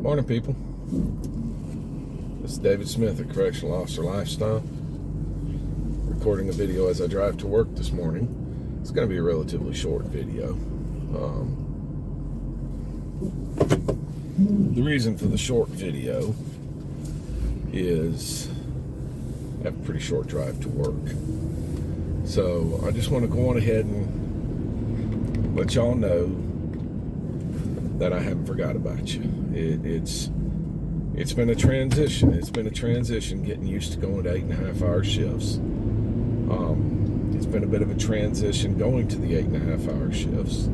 Morning, people. This is David Smith at Correctional Officer Lifestyle, recording a video as I drive to work this morning. It's going to be a relatively short video. The reason for the short video is I have a pretty short drive to work. So I just want to go on ahead and let y'all know that I haven't forgot about you. It's been a transition. It's been a transition getting used to going to 8.5-hour shifts. It's been a bit of a transition going to the 8.5-hour shifts.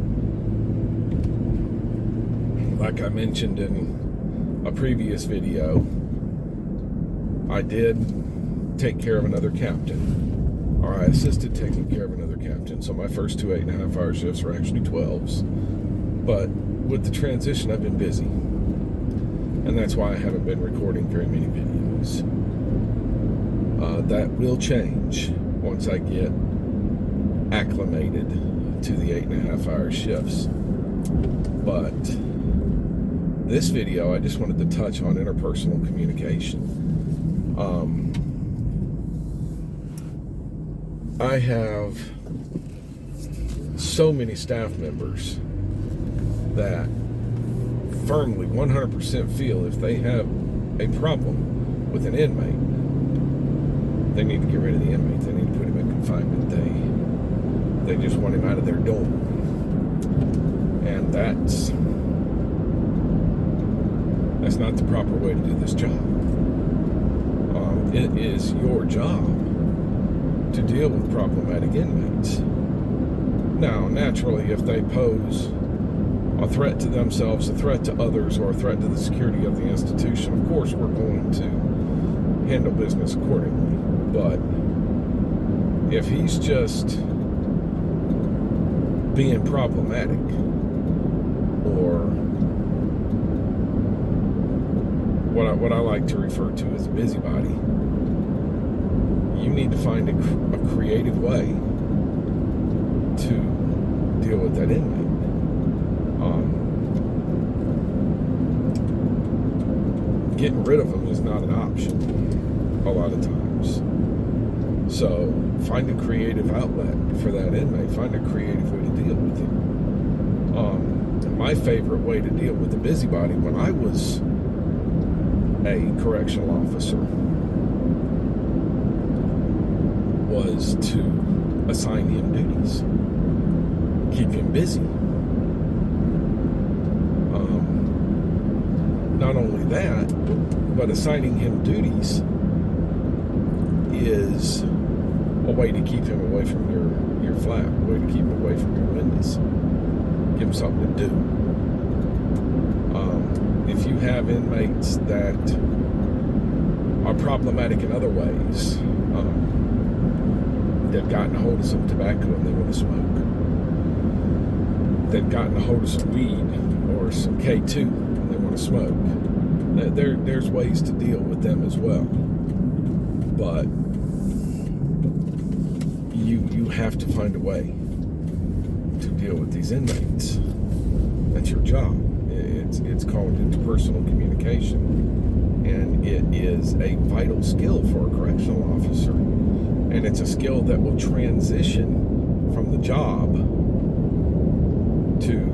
Like I mentioned in a previous video, I did take care of another captain, or I assisted taking care of another captain. So my first two 8.5-hour shifts were actually 12s. But with the transition, I've been busy. And that's why I haven't been recording very many videos. That will change once I get acclimated to the 8.5-hour shifts. But this video, I just wanted to touch on interpersonal communication. I have so many staff members that firmly 100% feel if they have a problem with an inmate, they need to get rid of the inmate. They need to put him in confinement. They just want him out of their dorm. And that's not the proper way to do this job. It is your job to deal with problematic inmates. Now, naturally, if they pose a threat to themselves, a threat to others, or a threat to the security of the institution, of course we're going to handle business accordingly. But if he's just being problematic, or what I like to refer to as a busybody, you need to find a creative way to deal with that inmate. Getting rid of them is not an option a lot of times. So find a creative outlet for that inmate. Find a creative way to deal with him. My favorite way to deal with the busybody when I was a correctional officer was to assign him duties. Keep him busy. Not only that, but assigning him duties is a way to keep him away from your flat, a way to keep him away from your windows. Give him something to do. If you have inmates that are problematic in other ways, they've gotten a hold of some tobacco and they want to smoke. They've gotten a hold of some weed or some K2 and they want to smoke. There's ways to deal with them as well. But you have to find a way to deal with these inmates. That's your job. It's called interpersonal communication. And it is a vital skill for a correctional officer. And it's a skill that will transition from the job to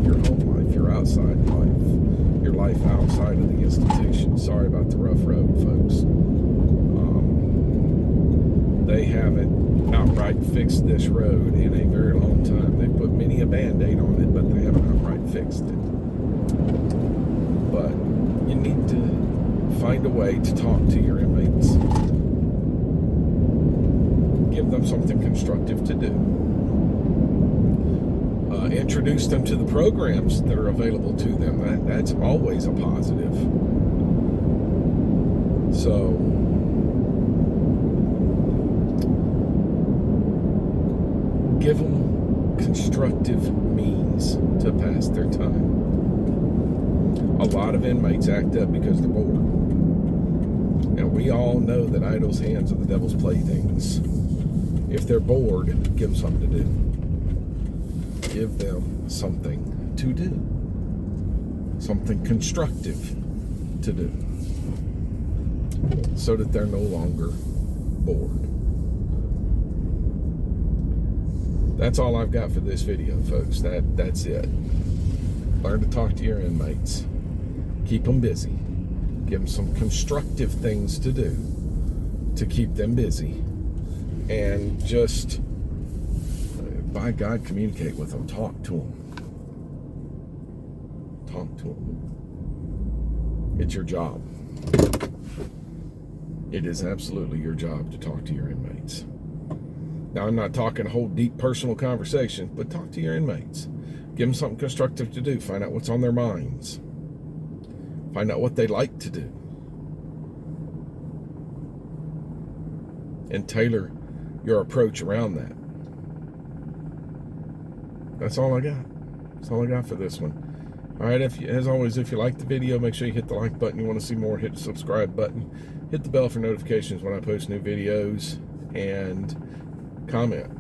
your home life, your outside life, your life outside of the institution. Sorry about the rough road, folks. They haven't outright fixed this road in a very long time. They put many a Band-Aid on it, but they haven't outright fixed it. But you need to find a way to talk to your inmates. Give them something constructive to do. Introduce them to the programs that are available to them. That's always a positive. So give them constructive means to pass their time. A lot of inmates act up because they're bored. And we all know that idle hands are the devil's playthings. If they're bored, give them something to do. Give them something to do. something constructive to do, so that they're no longer bored. That's all I've got for this video, folks. That's it. Learn to talk to your inmates. Keep them busy. Give them some constructive things to do to keep them busy. And just, by God, communicate with them. Talk to them. Talk to them. It's your job. It is absolutely your job to talk to your inmates. Now, I'm not talking a whole deep personal conversation, but talk to your inmates. Give them something constructive to do. Find out what's on their minds. Find out what they like to do. And tailor your approach around that. That's all I got. That's all I got for this one. All right, as always, if you like the video, make sure you hit the like button. You want to see more, hit the subscribe button. Hit the bell for notifications when I post new videos. And comment.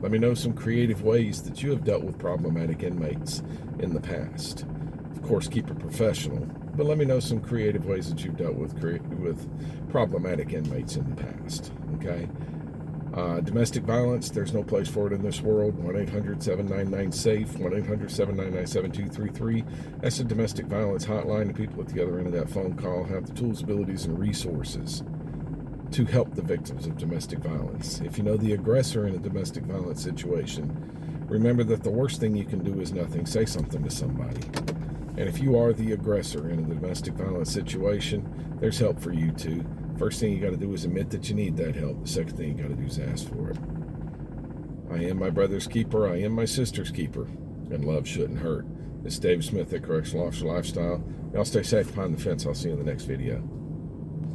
Let me know some creative ways that you have dealt with problematic inmates in the past. Of course, keep it professional, but let me know some creative ways that you've dealt with problematic inmates in the past. Okay? Domestic violence, there's no place for it in this world. 1-800-799-SAFE, 1-800-799-7233. That's the domestic violence hotline. The people at the other end of that phone call have the tools, abilities, and resources to help the victims of domestic violence. If you know the aggressor in a domestic violence situation, remember that the worst thing you can do is nothing. Say something to somebody. And if you are the aggressor in a domestic violence situation, there's help for you too. First thing you got to do is admit that you need that help. The second thing you got to do is ask for it. I am my brother's keeper. I am my sister's keeper. And love shouldn't hurt. This is Dave Smith at Correctional Officer Lifestyle. Y'all stay safe behind the fence. I'll see you in the next video.